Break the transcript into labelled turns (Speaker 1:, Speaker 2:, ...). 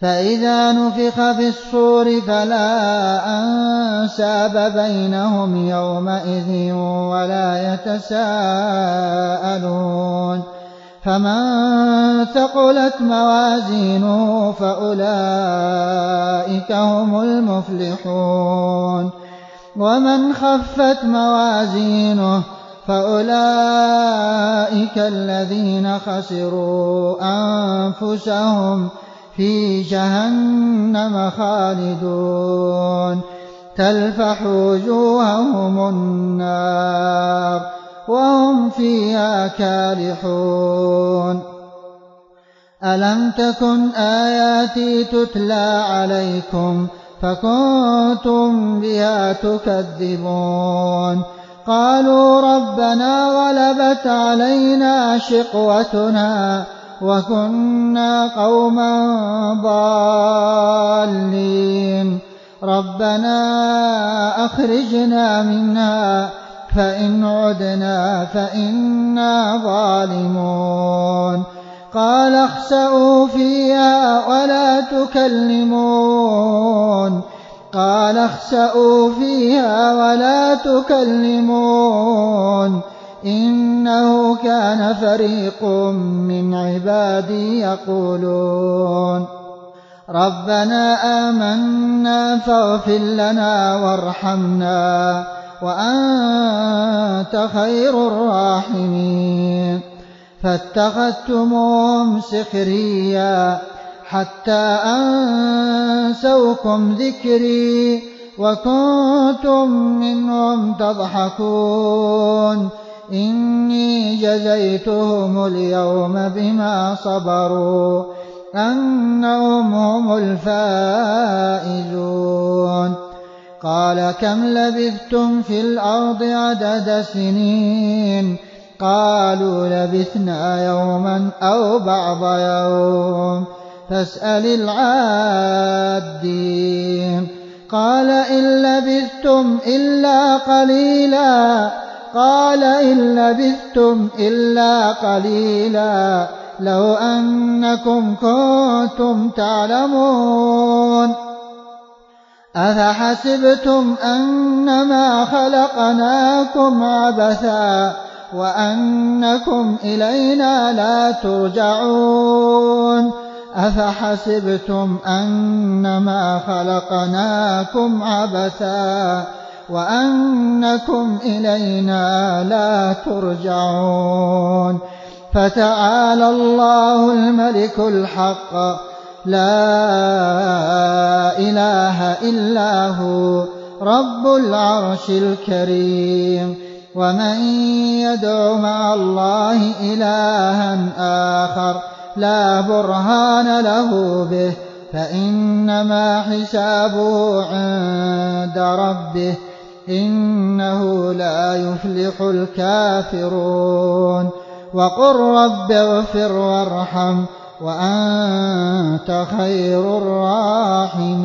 Speaker 1: فإذا نفخ في الصور فلا أنساب بينهم يومئذ ولا يتساءلون فمن ثقلت موازينه فأولئك هم المفلحون ومن خفت موازينه فأولئك الذين خسروا أنفسهم في جهنم خالدون تلفح وجوههم النار وهم فيها كالحون ألم تكن آياتي تتلى عليكم فكنتم بها تكذبون قالوا ربنا غلبت علينا شقوتنا وكنا قوما ضالين ربنا أخرجنا منها فإن عدنا فإنا ظالمون قال اخسئوا فيها ولا تكلمون قال اخسئوا فيها ولا تكلمون إنه كان فريق من عبادي يقولون ربنا آمنا فاغفر لنا وارحمنا وأنت خير الراحمين فاتخذتموهم سخريا حتى أنسوكم ذكري وكنتم منهم تضحكون إني جزيتهم اليوم بما صبروا أنهم هم الفائزون قال كم لبثتم في الأرض عدد سنين قالوا لبثنا يوما أو بعض يوم فاسأل العادين قال إن لبثتم إلا قليلا قال إن لبثتم إلا قليلا لو أنكم كنتم تعلمون أفحسبتم أنما خلقناكم عبثا وأنكم إلينا لا ترجعون أفحسبتم أنما خلقناكم عبثا وأنكم إلينا لا ترجعون فتعالى الله الملك الحق لا إله إلا هو رب العرش الكريم ومن يدع مع الله إلها آخر لا برهان له به فإنما حسابه عند ربه إنه لا يفلح الكافرون وقل رب اغفر وارحم وأنت خير الراحمين